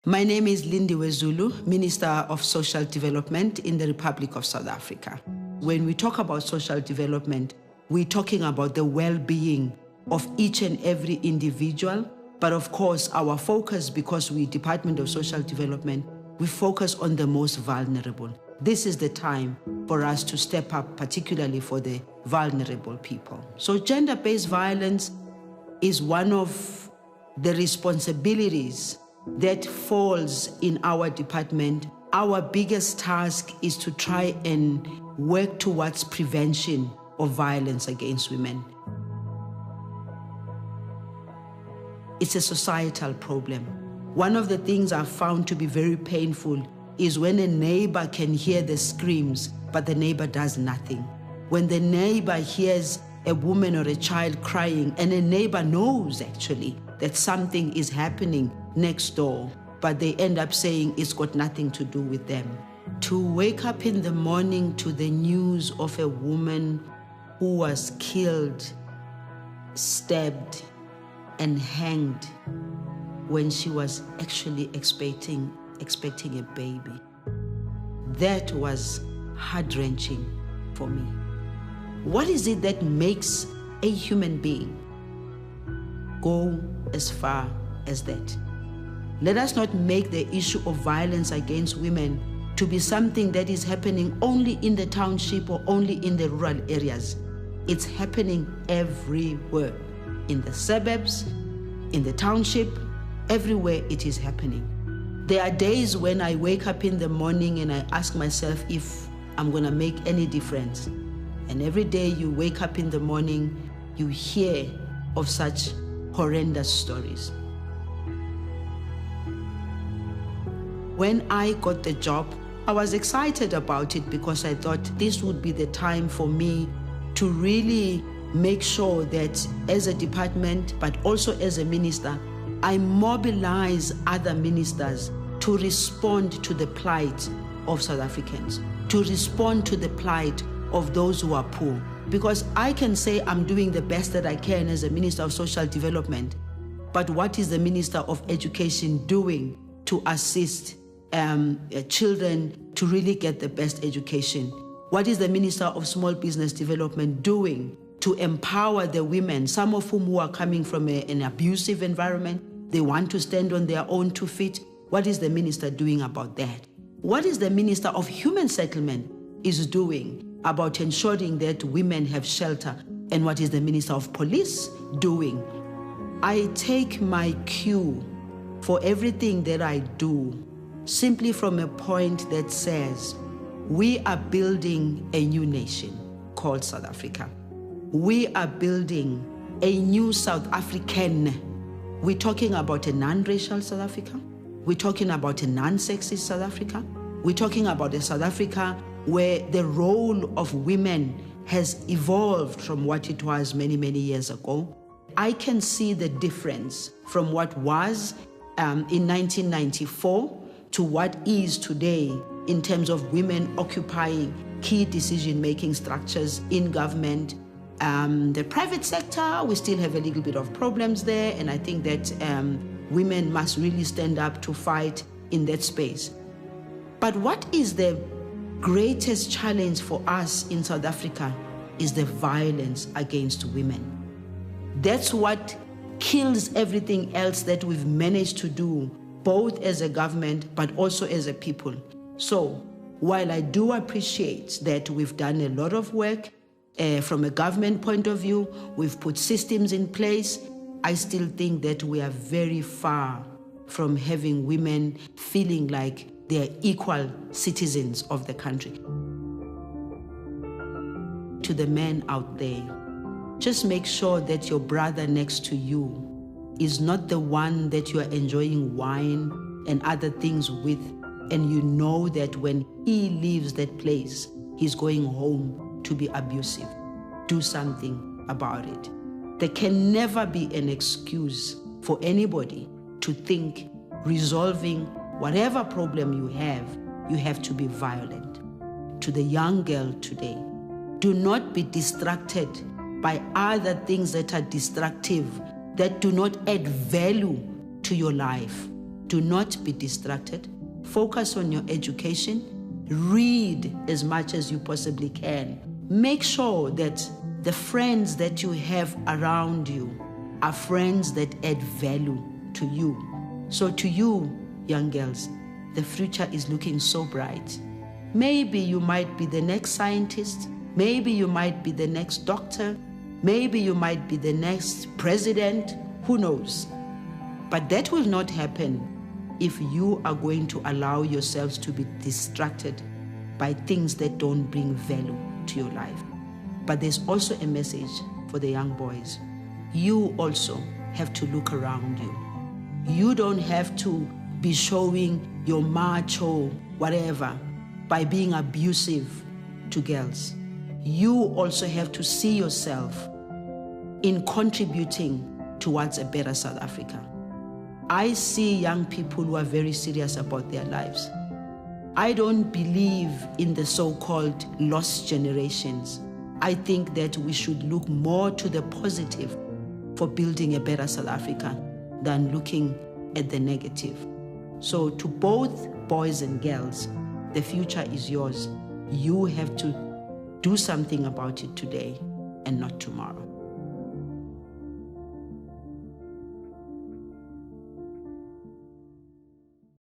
My name is Lindiwe Zulu, Minister of Social Development in the Republic of South Africa. When we talk about social development, we're talking about the well-being of each and every individual, but of course our focus, because we're Department of Social Development, we focus on the most vulnerable. This is the time for us to step up, particularly for the vulnerable people. So gender-based violence is one of the responsibilities that falls in our department. Our biggest task is to try and work towards prevention of violence against women. It's a societal problem. One of the things I've found to be very painful is when a neighbor can hear the screams, but the neighbor does nothing. When the neighbor hears a woman or a child crying, and a neighbor knows actually that something is happening next door, but they end up saying it's got nothing to do with them. To wake up in the morning to the news of a woman who was killed, stabbed, and hanged when she was actually expecting a baby. That was heart-wrenching for me. What is it that makes a human being go as far as that? Let us not make the issue of violence against women to be something that is happening only in the township or only in the rural areas. It's happening everywhere, in the suburbs, in the township, everywhere it is happening. There are days when I wake up in the morning and I ask myself if I'm gonna make any difference. And every day you wake up in the morning, you hear of such horrendous stories. When I got the job, I was excited about it because I thought this would be the time for me to really make sure that as a department, but also as a minister, I mobilize other ministers to respond to the plight of South Africans, to respond to the plight of those who are poor. Because I can say I'm doing the best that I can as a Minister of Social Development, but what is the Minister of Education doing to assist children to really get the best education? What is the Minister of Small Business Development doing to empower the women, some of whom who are coming from an abusive environment? They want to stand on their own 2 feet. What is the minister doing about that? What is the Minister of Human Settlement is doing about ensuring that women have shelter? And what is the Minister of Police doing? I take my cue for everything that I do simply from a point that says, we are building a new nation called South Africa. We are building a new South African. We're talking about a non-racial South Africa. We're talking about a non-sexist South Africa. We're talking about a South Africa where the role of women has evolved from what it was many, many years ago. I can see the difference from what was in 1994 to what is today in terms of women occupying key decision-making structures in government. The private sector, we still have a little bit of problems there, and I think that women must really stand up to fight in that space. But what is the greatest challenge for us in South Africa is the violence against women. That's what kills everything else that we've managed to do, both as a government, but also as a people. So while I do appreciate that we've done a lot of work from a government point of view, we've put systems in place, I still think that we are very far from having women feeling like they're equal citizens of the country. To the men out there, just make sure that your brother next to you is not the one that you are enjoying wine and other things with, and you know that when he leaves that place, he's going home to be abusive. Do something about it. There can never be an excuse for anybody to think resolving whatever problem you have to be violent. To the young girl today, do not be distracted by other things that are destructive, that do not add value to your life. Do not be distracted. Focus on your education. Read as much as you possibly can. Make sure that the friends that you have around you are friends that add value to you. So to you, young girls, the future is looking so bright. Maybe you might be the next scientist. Maybe you might be the next doctor. Maybe you might be the next president. Who knows? But that will not happen if you are going to allow yourselves to be distracted by things that don't bring value to your life. But there's also a message for the young boys. You also have to look around you. You don't have to be showing your macho whatever by being abusive to girls. You also have to see yourself in contributing towards a better South Africa. I see young people who are very serious about their lives. I don't believe in the so-called lost generations. I think that we should look more to the positive for building a better South Africa than looking at the negative. So to both boys and girls, the future is yours. You have to do something about it today and not tomorrow.